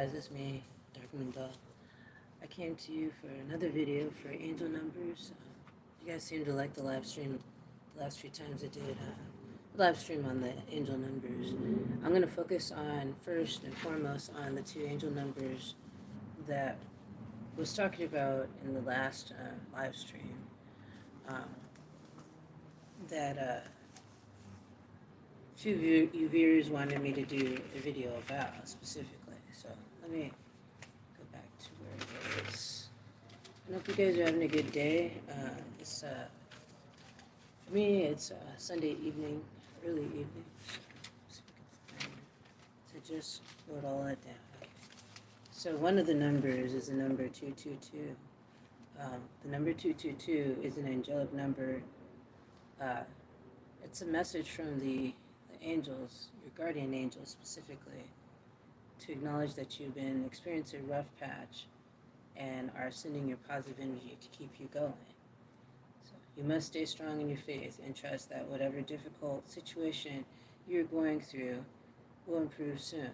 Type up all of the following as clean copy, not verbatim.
Guys, it's me, Dark. I came to you for another video for angel numbers. You guys seem to like the live stream the last few times I did live stream on the angel numbers. I'm going to focus on first and foremost on the two angel numbers that was talking about in the last live stream um, that a few of you viewers wanted me to do a video about specifically. So let me go back to where it is. I hope you guys are having a good day. For me, it's Sunday evening, early evening. So, see if we can find it. So just wrote all that down. Okay. So one of the numbers is the number 222. The number 222 is an angelic number. Uh, it's a message from the angels, your guardian angels specifically, to acknowledge that you've been experiencing a rough patch and are sending your positive energy to keep you going. So you must stay strong in your faith and trust that whatever difficult situation you're going through will improve soon.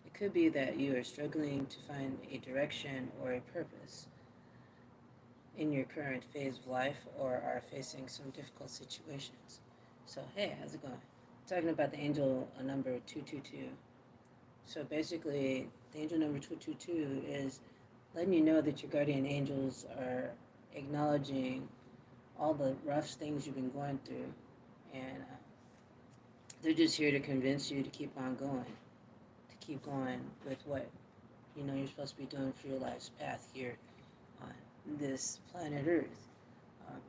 It could be that you are struggling to find a direction or a purpose in your current phase of life or are facing some difficult situations. So, hey, how's it going? Talking about the angel number 222. So basically, the angel number 222 is letting you know that your guardian angels are acknowledging all the rough things you've been going through, and they're just here to convince you to keep on going, to keep going with what you know you're supposed to be doing for your life's path here on this planet Earth. Um,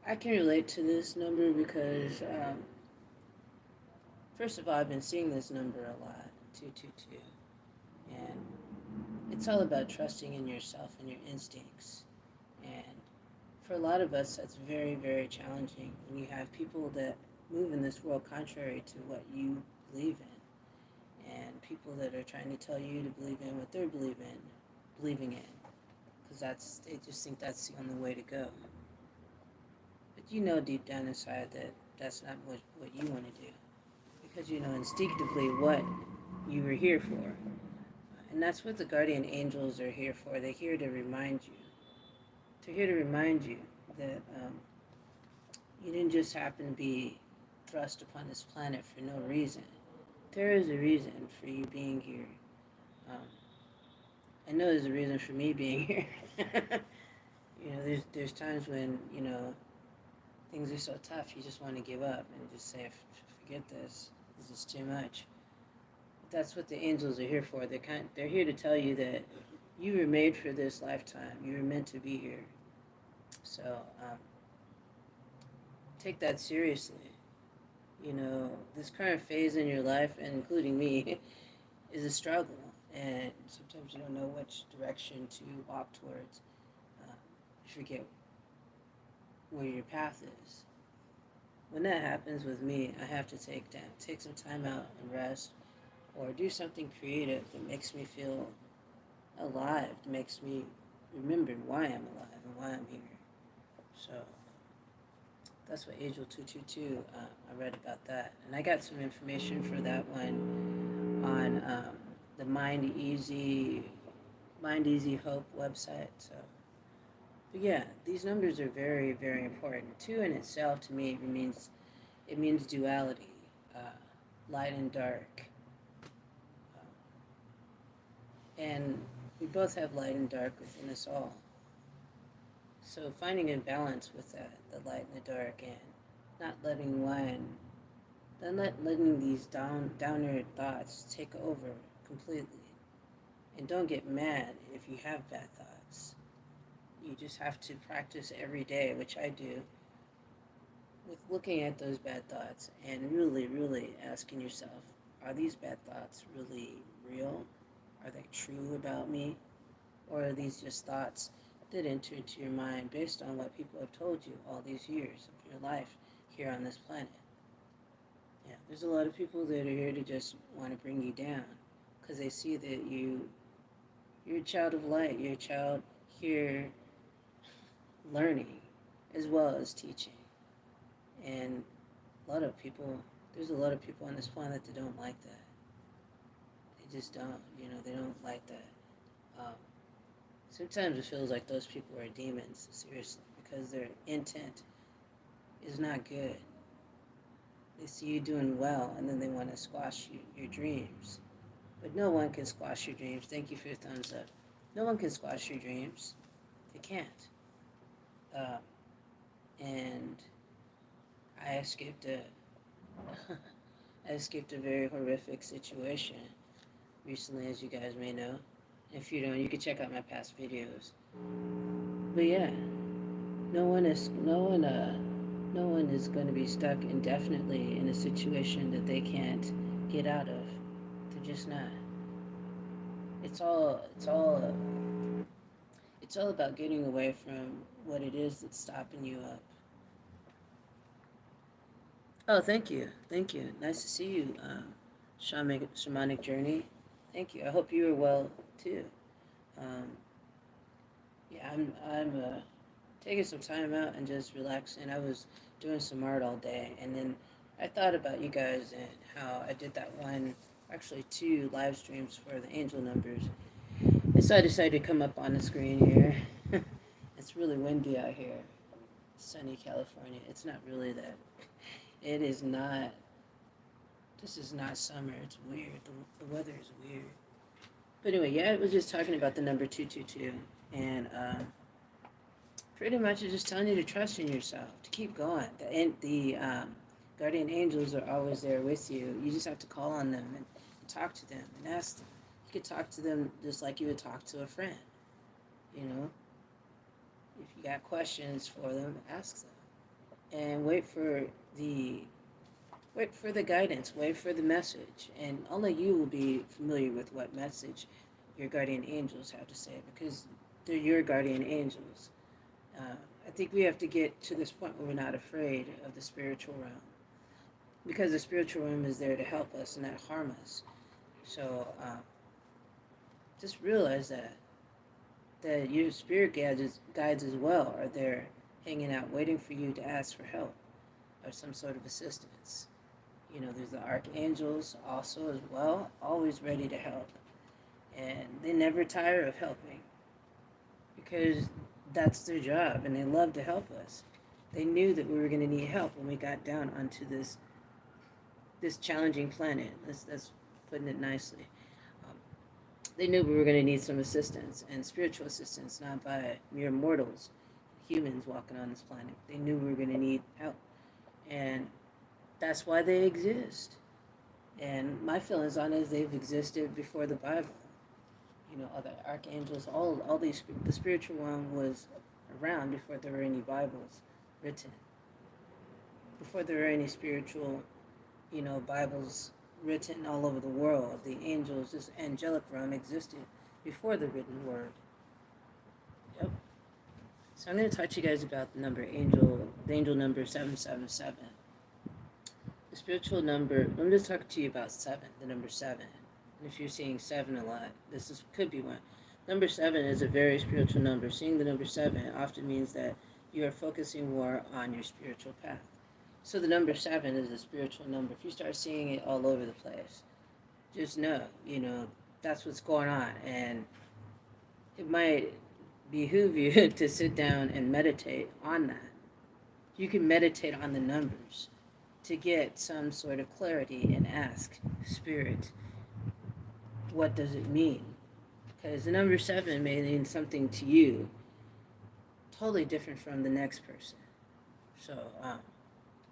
I can relate to this number because, first of all, I've been seeing this number a lot, 222, and it's all about trusting in yourself and your instincts. And for a lot of us, that's very, very challenging when you have people that move in this world contrary to what you believe in, and people that are trying to tell you to believe in what they're believing in, because they just think that's the only way to go. But you know deep down inside that that's not what you want to do, because you know instinctively what you were here for. And that's what the guardian angels are here for. They're here to remind you. They're here to remind you that you didn't just happen to be thrust upon this planet for no reason. There is a reason for you being here. Um, I know there's a reason for me being here. There's times when things are so tough, you just want to give up and just say, forget this. This is too much. But that's what the angels are here for. They're here to tell you that you were made for this lifetime. You were meant to be here. So take that seriously. This current phase in your life, and including me, is a struggle. And sometimes you don't know which direction to walk towards. You forget where your path is. When that happens with me, I have to take some time out and rest, or do something creative that makes me feel alive, that makes me remember why I'm alive and why I'm here. So that's what Angel 222, I read about that. And I got some information for that one on the Mind Easy Hope website. So, but yeah, these numbers are very, very important. Two in itself, to me, it means duality, light and dark. And we both have light and dark within us all. So finding a balance with that, the light and the dark, and not letting these downer thoughts take over completely. And don't get mad if you have bad thoughts. You just have to practice every day, which I do, with looking at those bad thoughts and really, really asking yourself, are these bad thoughts really real? Are they true about me? Or are these just thoughts that enter into your mind based on what people have told you all these years of your life here on this planet? Yeah, there's a lot of people that are here to just want to bring you down because they see that you're a child of light. You're a child here learning as well as teaching. And there's a lot of people on this planet that don't like that. just don't. They don't like that. Um, Sometimes it feels like those people are demons, seriously, because their intent is not good. They see you doing well, and then they want to squash your dreams. But no one can squash your dreams. Thank you for your thumbs up. No one can squash your dreams. They can't. Um, and I escaped a, I escaped a very horrific situation recently, as you guys may know. If you don't, you can check out my past videos. But yeah, no one is going to be stuck indefinitely in a situation that they can't get out of. They're just not. It's all about getting away from what it is that's stopping you up. Oh, thank you. Nice to see you, shamanic journey. Thank you. I hope you are well too. Um, yeah, I'm taking some time out and just relaxing. I was doing some art all day, and then I thought about you guys and how I did that one, actually two live streams for the angel numbers. And so I decided to come up on the screen here. It's really windy out here, sunny California. It's not really that. It is not. This is not summer. It's weird. The weather is weird. But anyway, yeah, I was just talking about the number 222, and pretty much it's just telling you to trust in yourself, to keep going. The guardian angels are always there with you. You just have to call on them and talk to them and ask them. You could talk to them just like you would talk to a friend. You know, if you got questions for them, ask them, and wait for the guidance, wait for the message, and only you will be familiar with what message your guardian angels have to say, because they're your guardian angels. I think we have to get to this point where we're not afraid of the spiritual realm, because the spiritual realm is there to help us and not harm us. So just realize that your spirit guides as well are there, hanging out, waiting for you to ask for help or some sort of assistance. There's the archangels also as well, always ready to help, and they never tire of helping, because that's their job, and they love to help us. They knew that we were going to need help when we got down onto this challenging planet. That's putting it nicely. They knew we were going to need some assistance, and spiritual assistance, not by mere mortals, humans walking on this planet. They knew we were going to need help, and that's why they exist. And my feelings on it is they've existed before the Bible. All the archangels, all these, the spiritual realm was around before there were any Bibles written. Before there were any spiritual, Bibles written all over the world. The angels, this angelic realm existed before the written word. Yep. So I'm going to talk to you guys about the angel number 777. The spiritual number, let me just talk to you about 7, the number 7. And if you're seeing 7 a lot, could be one. Number 7 is a very spiritual number. Seeing the number 7 often means that you are focusing more on your spiritual path. So the number 7 is a spiritual number. If you start seeing it all over the place, just know, that's what's going on. And it might behoove you to sit down and meditate on that. You can meditate on the numbers to get some sort of clarity and ask Spirit, what does it mean? Because the number 7 may mean something to you totally different from the next person. So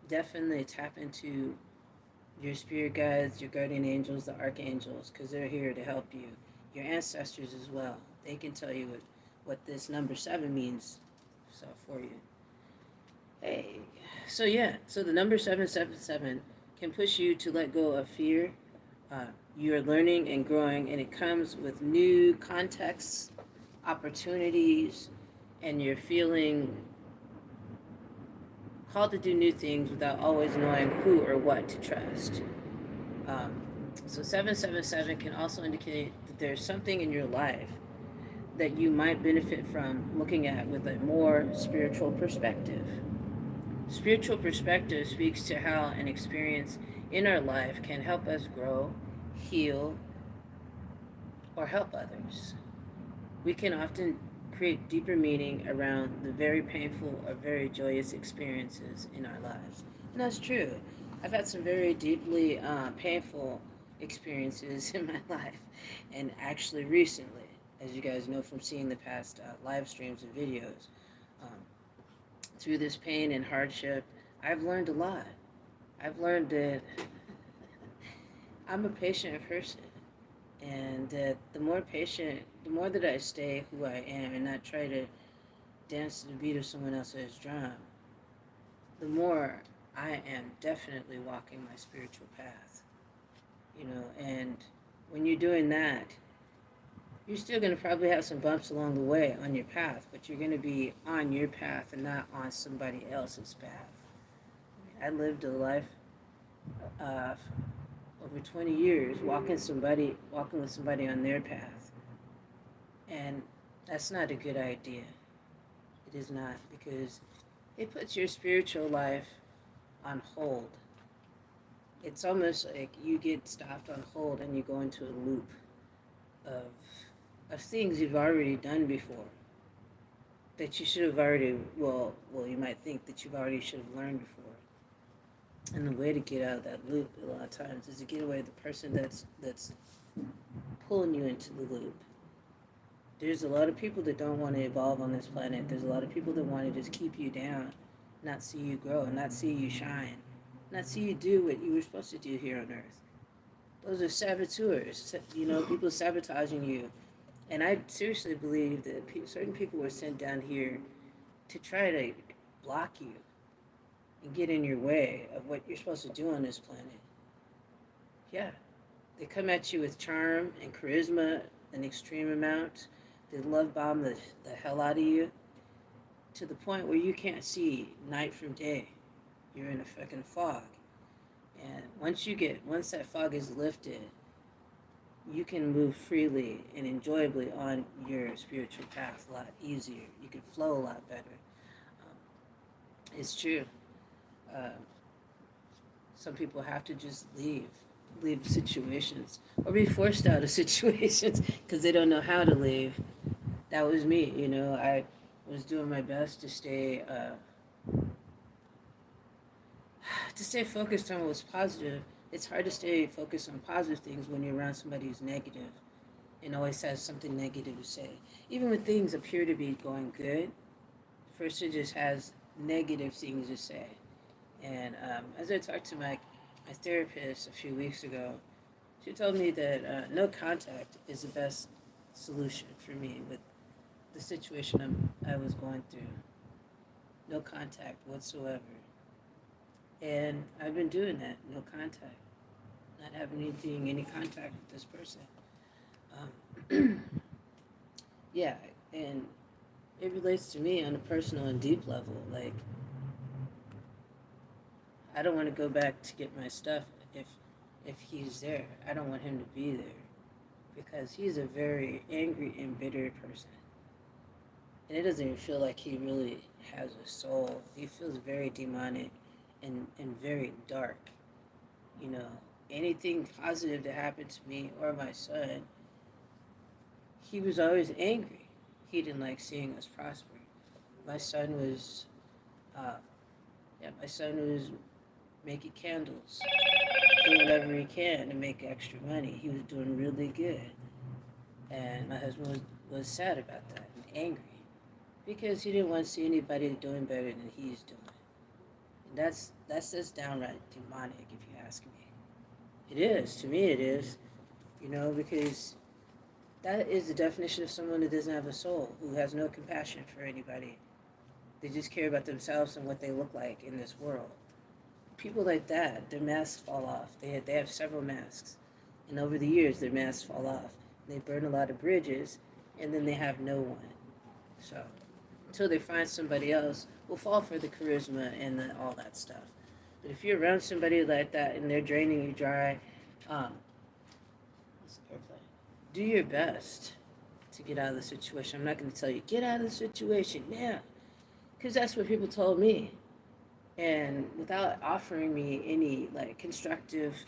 definitely tap into your spirit guides, your guardian angels, the archangels, because they're here to help you. Your ancestors as well. They can tell you what this number 7 means for you. Hey, so the number 777 can push you to let go of fear. You're learning and growing, and it comes with new contexts, opportunities, and you're feeling called to do new things without always knowing who or what to trust. So 777 can also indicate that there's something in your life that you might benefit from looking at with a more spiritual perspective. Spiritual perspective speaks to how an experience in our life can help us grow, heal, or help others. We can often create deeper meaning around the very painful or very joyous experiences in our lives. And that's true. I've had some very deeply painful experiences in my life, and actually recently, as you guys know from seeing the past live streams and videos, um, through this pain and hardship, I've learned a lot. I've learned that I'm a patient person, and that the more patient, the more that I stay who I am and not try to dance to the beat of someone else's drum, the more I am definitely walking my spiritual path. And when you're doing that, you're still going to probably have some bumps along the way on your path, but you're going to be on your path and not on somebody else's path. I lived a life uh, over 20 years walking with somebody on their path, and that's not a good idea. It is not, because it puts your spiritual life on hold. It's almost like you get stopped on hold and you go into a loop of things you've already done before that you should have already, you might think that you've already should have learned before. And the way to get out of that loop a lot of times is to get away the person that's pulling you into the loop. There's a lot of people that don't want to evolve on this planet. There's a lot of people that want to just keep you down, not see you grow, not see you shine, not see you do what you were supposed to do here on Earth. Those are saboteurs, people sabotaging you. And I seriously believe that certain people were sent down here to try to block you and get in your way of what you're supposed to do on this planet. Yeah, they come at you with charm and charisma, an extreme amount. They love bomb the hell out of you to the point where you can't see night from day. You're in a fucking fog. And once that fog is lifted, you can move freely and enjoyably on your spiritual path a lot easier. You can flow a lot better. It's true. Uh, some people have to just leave situations or be forced out of situations because they don't know how to leave. That was me. I was doing my best to stay focused on what was positive. It's hard to stay focused on positive things when you're around somebody who's negative and always has something negative to say. Even when things appear to be going good, the person just has negative things to say. And as I talked to my therapist a few weeks ago, she told me that no contact is the best solution for me with the situation I was going through. No contact whatsoever. And I've been doing that, no contact. Not having any contact with this person. Yeah, and it relates to me on a personal and deep level. Like, I don't want to go back to get my stuff if he's there. I don't want him to be there because he's a very angry and bitter person. And it doesn't even feel like he really has a soul. He feels very demonic and very dark. Anything positive that happened to me or my son, he was always angry. He didn't like seeing us prosper. My son was, making candles, doing whatever he can to make extra money. He was doing really good. And my husband was sad about that and angry because he didn't want to see anybody doing better than he's doing. And that's just downright demonic, if you ask me. It is. To me, it is. Because that is the definition of someone that doesn't have a soul, who has no compassion for anybody. They just care about themselves and what they look like in this world. People like that, their masks fall off. They have several masks. And over the years, their masks fall off. They burn a lot of bridges, and then they have no one. So, until they find somebody else who'll fall for the charisma and all that stuff. But if you're around somebody like that and they're draining you dry, do your best to get out of the situation. I'm not going to tell you, get out of the situation now, because that's what people told me. And without offering me any constructive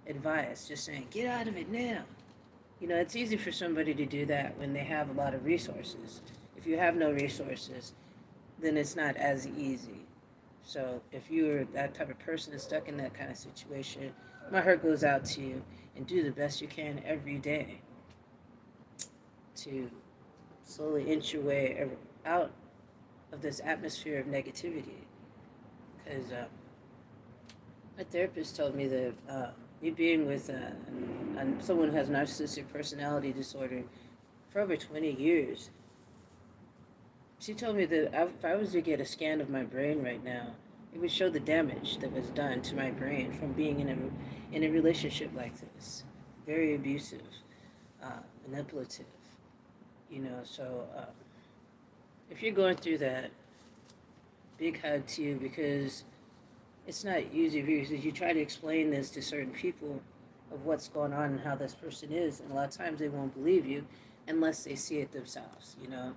advice, just saying, get out of it now. You know, it's easy for somebody to do that when they have a lot of resources. If you have no resources, then it's not as easy. So if you're that type of person that's stuck in that kind of situation, my heart goes out to you, and do the best you can every day to slowly inch your way out of this atmosphere of negativity. Because my therapist told me that me being with someone who has narcissistic personality disorder for over 20 years, she told me that if I was to get a scan of my brain right now, it would show the damage that was done to my brain from being in a relationship like this, very abusive, manipulative. You know, so if you're going through that, big hug to you, because it's not easy because you try to explain this to certain people of what's going on and how this person is, and a lot of times they won't believe you unless they see it themselves, you know.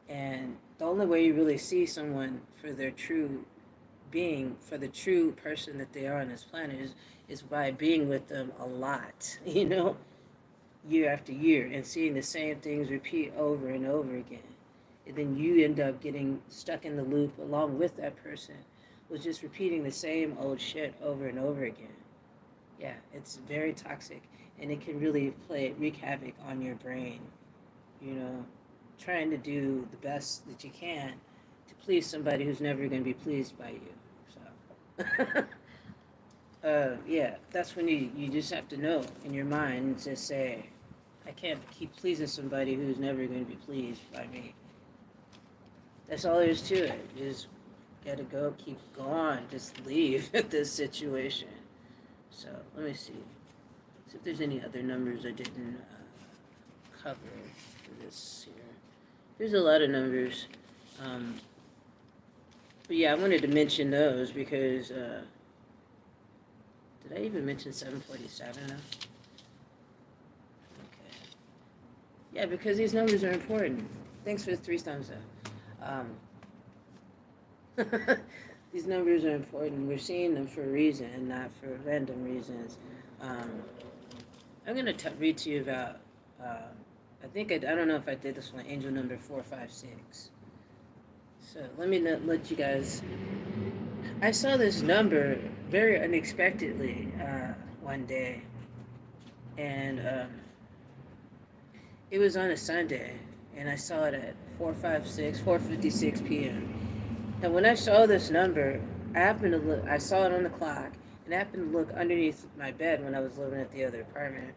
And the only way you really see someone for their true being, for the true person that they are on this planet, is by being with them a lot, you know, year after year, and seeing the same things repeat over and over again. And then you end up getting stuck in the loop along with that person, was just repeating the same old shit over and over again. Yeah, it's very toxic, and it can really wreak havoc on your brain, you know, trying to do the best that you can to please somebody who's never going to be pleased by you. So, yeah, that's when you just have to know in your mind and just say, I can't keep pleasing somebody who's never going to be pleased by me. That's all there is to it. Just gotta go, keep going, just leave this situation. So let me see if there's any other numbers I didn't cover for this here. There's a lot of numbers, but yeah, I wanted to mention those because did I even mention 747? Okay. Yeah, because these numbers are important. Thanks for the 3 thumbs up. These numbers are important. We're seeing them for a reason and not for random reasons. I'm going to read to you about, I don't know if I did this one, angel number 456. So let me let you guys, I saw this number very unexpectedly one day, and it was on a Sunday, and I saw it at 4:56 p.m. And when I saw this number, I happened to look. I saw it on the clock, and I happened to look underneath my bed when I was living at the other apartment.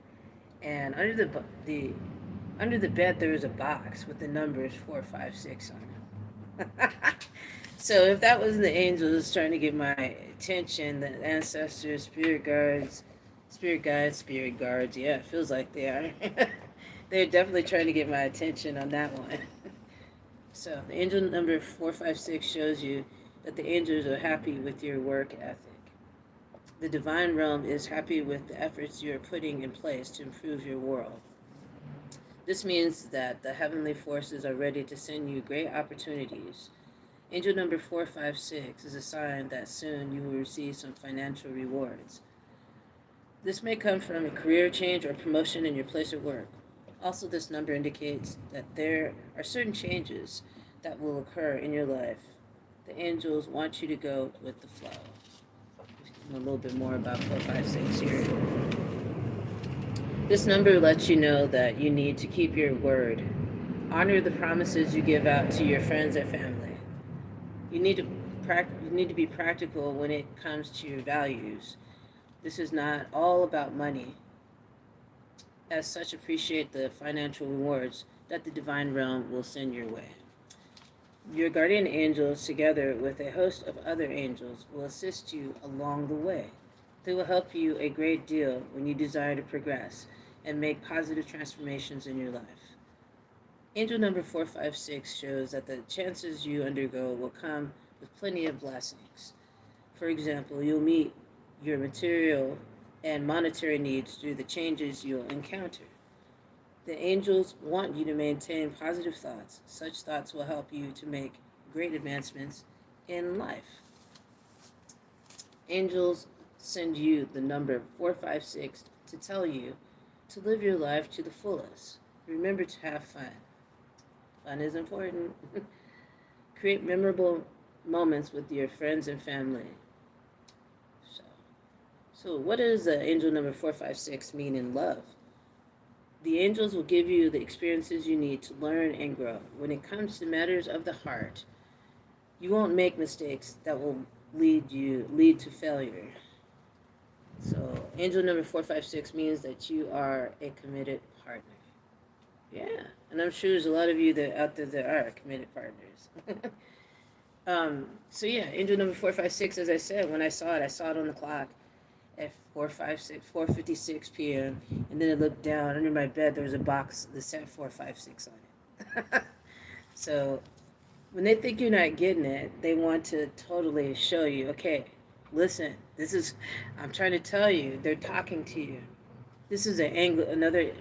And under the bed there was a box with the numbers 456 on it. So if that wasn't the angels trying to get my attention, the ancestors, spirit guards, yeah, it feels like they are. They're definitely trying to get my attention on that one. So the angel number 456 shows you that the angels are happy with your work ethic. The divine realm is happy with the efforts you are putting in place to improve your world. This means that the heavenly forces are ready to send you great opportunities. Angel number 456 is a sign that soon you will receive some financial rewards. This may come from a career change or promotion in your place of work. Also, this number indicates that there are certain changes that will occur in your life. The angels want you to go with the flow. A little bit more about 456 here. This number lets you know that you need to keep your word. Honor the promises you give out to your friends and family. You need to be practical when it comes to your values. This is not all about money. As such, appreciate the financial rewards that the divine realm will send your way. Your guardian angels, together with a host of other angels, will assist you along the way. They will help you a great deal when you desire to progress and make positive transformations in your life. Angel number 456 shows that the chances you undergo will come with plenty of blessings. For example, you'll meet your material and monetary needs through the changes you'll encounter. The angels want you to maintain positive thoughts. Such thoughts will help you to make great advancements in life. Angels send you the number 456 to tell you to live your life to the fullest. Remember to have fun. Fun is important. Create memorable moments with your friends and family. So, so what does angel number 456 mean in love? The angels will give you the experiences you need to learn and grow. When it comes to matters of the heart, you won't make mistakes that will lead to failure. So angel number 456 means that you are a committed partner. Yeah, and I'm sure there's a lot of you that out there that are committed partners. So yeah, angel number 456. As I saw it on the clock at 4:56 p.m. And then I looked down under my bed. There was a box that said 456 on it. So when they think you're not getting it, they want to totally show you. Okay, listen. I'm trying to tell you. They're talking to you. This is another.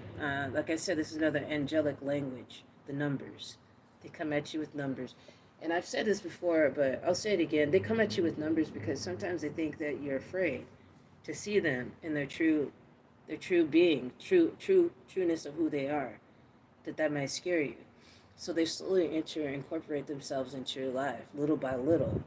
Like I said, this is another angelic language. The numbers. They come at you with numbers. And I've said this before, but I'll say it again. They come at you with numbers because sometimes they think that you're afraid to see them in their true being, trueness of who they are, that might scare you. So they slowly incorporate themselves into your life, little by little,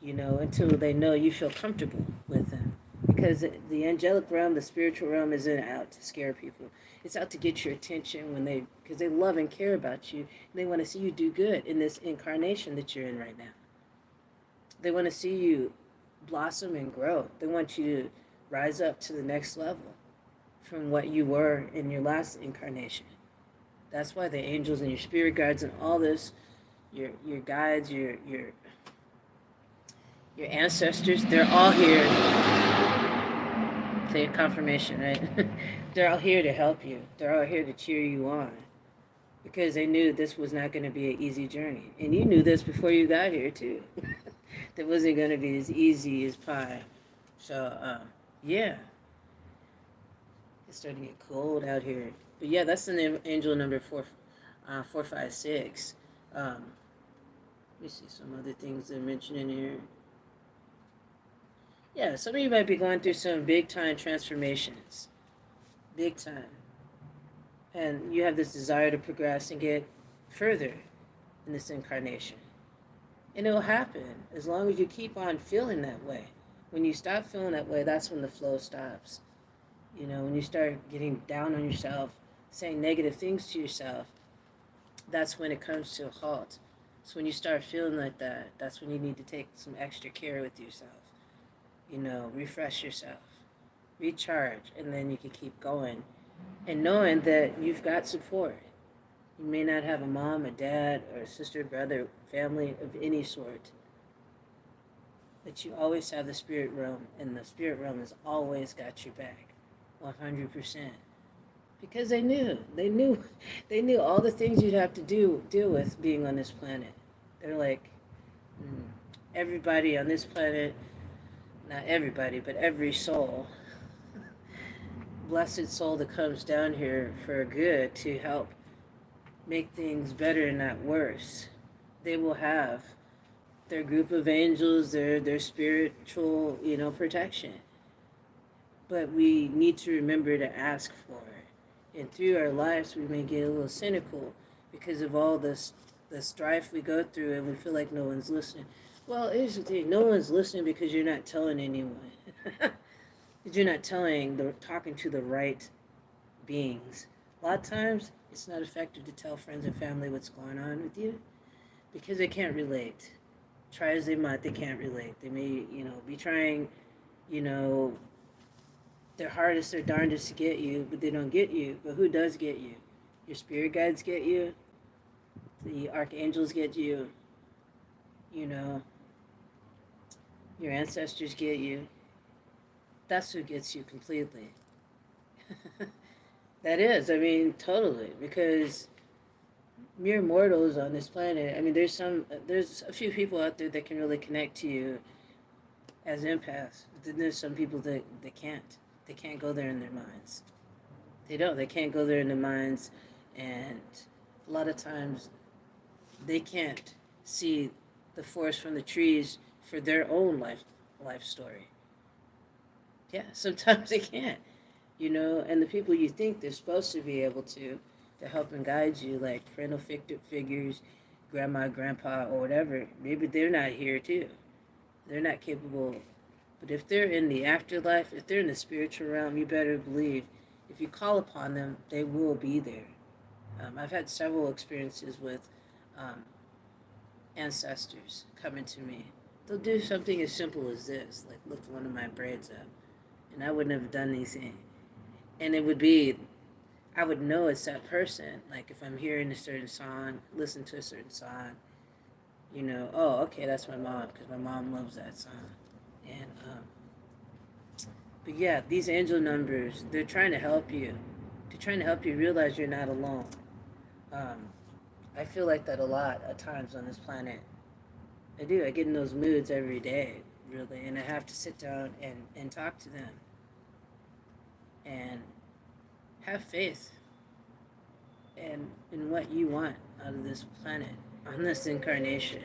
until they know you feel comfortable with them. Because the angelic realm, the spiritual realm, isn't out to scare people. It's out to get your attention because they love and care about you. And they want to see you do good in this incarnation that you're in right now. They want to see you blossom and grow. They want you to rise up to the next level from what you were in your last incarnation. That's why the angels and your spirit guides and all this, your guides, your ancestors, they're all here. Say confirmation, right? They're all here to help you. They're all here to cheer you on. Because they knew this was not going to be an easy journey. And you knew this before you got here, too. That wasn't going to be as easy as pie. So, yeah. It's starting to get cold out here. But yeah, that's the angel number 456. Let me see some other things they're mentioning here. Yeah, some of you might be going through some big time transformations. Big time. And you have this desire to progress and get further in this incarnation. And it will happen as long as you keep on feeling that way. When you stop feeling that way, that's when the flow stops. When you start getting down on yourself, saying negative things to yourself, that's when it comes to a halt. So when you start feeling like that, that's when you need to take some extra care with yourself. Refresh yourself, recharge, and then you can keep going. And knowing that you've got support. You may not have a mom, a dad, or a sister, brother, family of any sort. But you always have the spirit realm, and the spirit realm has always got your back. 100%. Because they knew all the things you'd have to deal with being on this planet. They're like, everybody on this planet, not everybody, but every soul, blessed soul that comes down here for good to help make things better and not worse. They will have their group of angels, their spiritual, protection. But we need to remember to ask for it. And through our lives, we may get a little cynical because of all the strife we go through, and we feel like no one's listening. Well, here's the thing: no one's listening because you're not telling anyone. Because you're not talking to the right beings. A lot of times, it's not effective to tell friends and family what's going on with you because they can't relate. Try as they might, they can't relate. They may, be trying, their hardest, their darndest to get you, but they don't get you. But who does get you? Your spirit guides get you. The archangels get you. Your ancestors get you. That's who gets you completely. That is, totally, because mere mortals on this planet. There's a few people out there that can really connect to you as empaths. But then there's some people that can't. They can't go there in their minds. They don't. They can't go there in their minds, and a lot of times they can't see the forest from the trees for their own life story. Yeah, sometimes they can't. and the people you think they're supposed to be able to help and guide you, like parental figures, grandma, grandpa, or whatever, maybe they're not here too. They're not capable. But if they're in the afterlife, if they're in the spiritual realm, you better believe if you call upon them, they will be there. I've had several experiences with um, ancestors coming to me. They'll do something as simple as this, like lift one of my braids up, and I wouldn't have done anything. And it would be, I would know it's that person. Like if I'm hearing a certain song, listen to a certain song, oh, okay, that's my mom, because my mom loves that song. And but yeah, these angel numbers, they're trying to help you. They're trying to help you realize you're not alone. Um, I feel like that a lot at times on this planet. I do. I get in those moods every day, really, and I have to sit down and talk to them and have faith in what you want out of this planet, on this incarnation.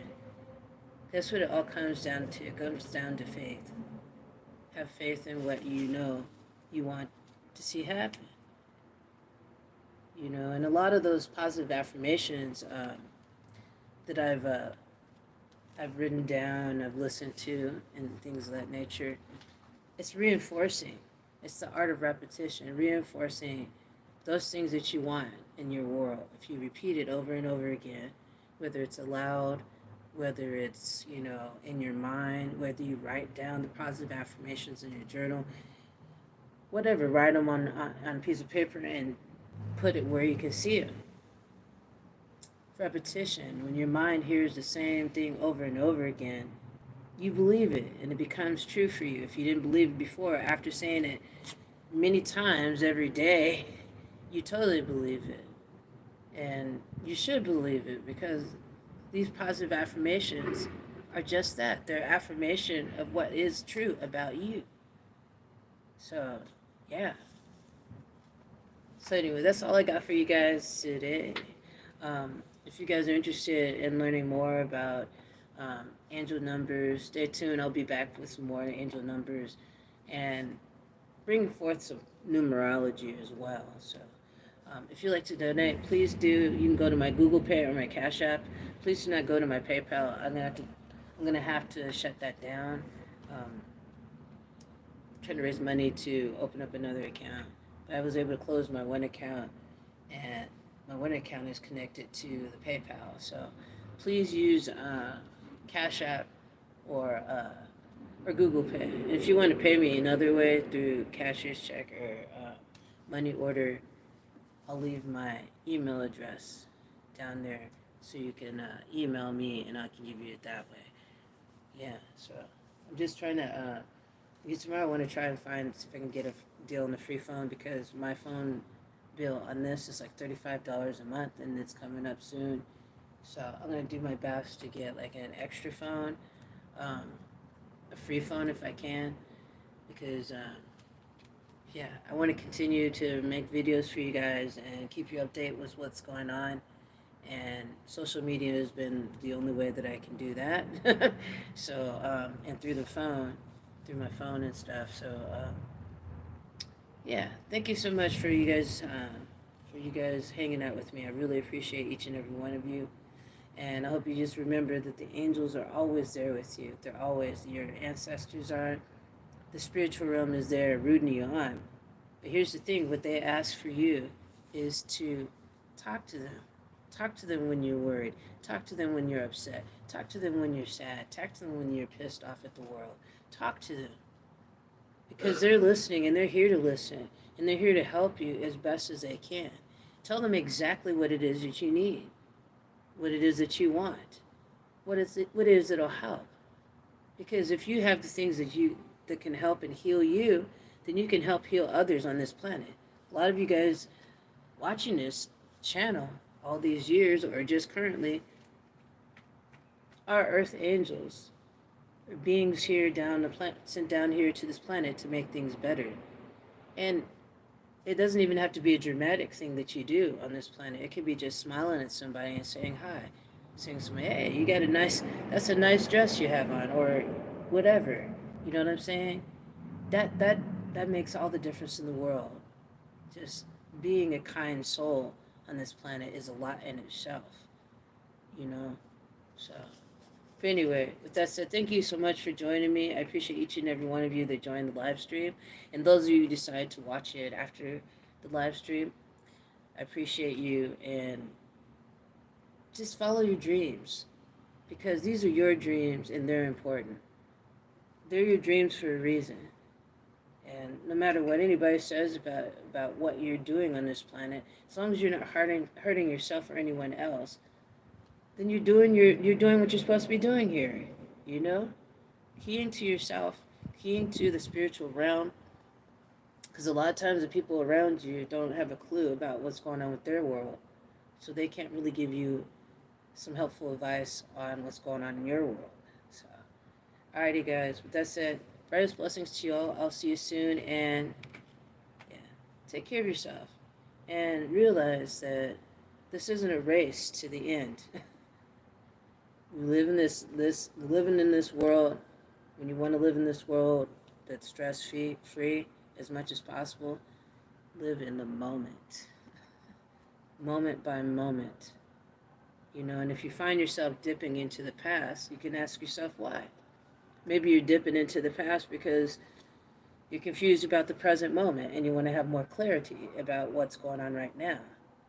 That's what it all comes down to. It comes down to faith. Have faith in what you want to see happen. And a lot of those positive affirmations that I've written down, I've listened to, and things of that nature, it's reinforcing. It's the art of repetition, reinforcing those things that you want in your world. If you repeat it over and over again, whether it's aloud, whether it's, in your mind, whether you write down the positive affirmations in your journal, whatever, write them on a piece of paper and put it where you can see it. Repetition, when your mind hears the same thing over and over again, you believe it and it becomes true for you. If you didn't believe it before, after saying it many times every day, you totally believe it. And you should believe it, because these positive affirmations are just that. They're affirmation of what is true about you. So, yeah. So anyway, that's all I got for you guys today. If you guys are interested in learning more about angel numbers, stay tuned. I'll be back with some more angel numbers and bring forth some numerology as well. So if you'd like to donate, please do. You can go to my Google Pay or my Cash App. Please do not go to my PayPal. I'm gonna have to shut that down. I'm trying to raise money to open up another account. But I was able to close my one account, and my one account is connected to the PayPal. So please use Cash App or Google Pay. And if you want to pay me another way through cashier's check or money order, I'll leave my email address down there so you can email me and I can give you it that way. Yeah, so I'm just trying to, tomorrow I want to try and see if I can get a deal on the free phone, because my phone bill on this is like $35 a month and it's coming up soon. So I'm going to do my best to get like an extra phone, a free phone if I can, because yeah, I want to continue to make videos for you guys and keep you updated with what's going on. And social media has been the only way that I can do that. So, and through my phone and stuff. So, yeah, thank you so much for you guys hanging out with me. I really appreciate each and every one of you. And I hope you just remember that the angels are always there with you. They're always, your ancestors are. The spiritual realm is there rooting you on. But here's the thing, what they ask for you is to talk to them. Talk to them when you're worried. Talk to them when you're upset. Talk to them when you're sad. Talk to them when you're pissed off at the world. Talk to them. Because they're listening, and they're here to listen. And they're here to help you as best as they can. Tell them exactly what it is that you need. What it is that you want. What it is that'll help. Because if you have the things that can help and heal you, then you can help heal others on this planet. A lot of you guys watching this channel all these years, or just currently, are earth angels, or beings here sent down here to this planet to make things better. And it doesn't even have to be a dramatic thing that you do on this planet. It could be just smiling at somebody and saying hi, saying something, hey, you got that's a nice dress you have on, or whatever. You know what I'm saying? That makes all the difference in the world. just being a kind soul on this planet is a lot in itself, you know? So, but anyway, with that said, thank you so much for joining me. I appreciate each and every one of you that joined the live stream. And those of you who decide to watch it after the live stream, I appreciate you. And just follow your dreams, because these are your dreams and they're important. They're your dreams for a reason. And no matter what anybody says about what you're doing on this planet, as long as you're not hurting yourself or anyone else, then you're doing what you're supposed to be doing here. You know, keying to yourself, keying to the spiritual realm, because a lot of times the people around you don't have a clue about what's going on with their world, so they can't really give you some helpful advice on what's going on in your world. So, alrighty, guys. With that said, brightest blessings to you all. I'll see you soon, and yeah, take care of yourself, and realize that this isn't a race to the end. We live in this living in this world. When you want to live in this world that's stress free as much as possible, live in the moment, moment by moment. You know, and if you find yourself dipping into the past, you can ask yourself why. Maybe you're dipping into the past because you're confused about the present moment and you want to have more clarity about what's going on right now.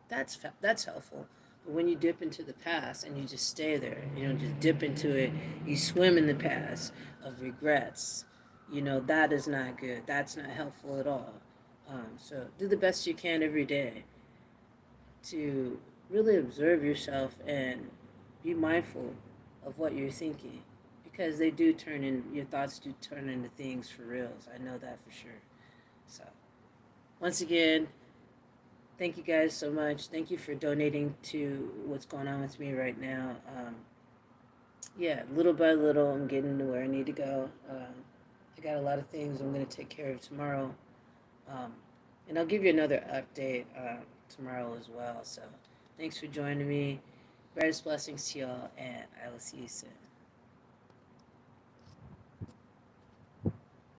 That's helpful. But when you dip into the past and you just stay there, you don't just dip into it, you swim in the past of regrets. You know, that is not good. That's not helpful at all. So do the best you can every day to really observe yourself and be mindful of what you're thinking, because they do turn in, your thoughts do turn into things for reals. I know that for sure. So once again, thank you guys so much. Thank you for donating to what's going on with me right now. Yeah, little by little, I'm getting to where I need to go. I got a lot of things I'm going to take care of tomorrow. And I'll give you another update tomorrow as well. So thanks for joining me. Greatest blessings to y'all, and I will see you soon.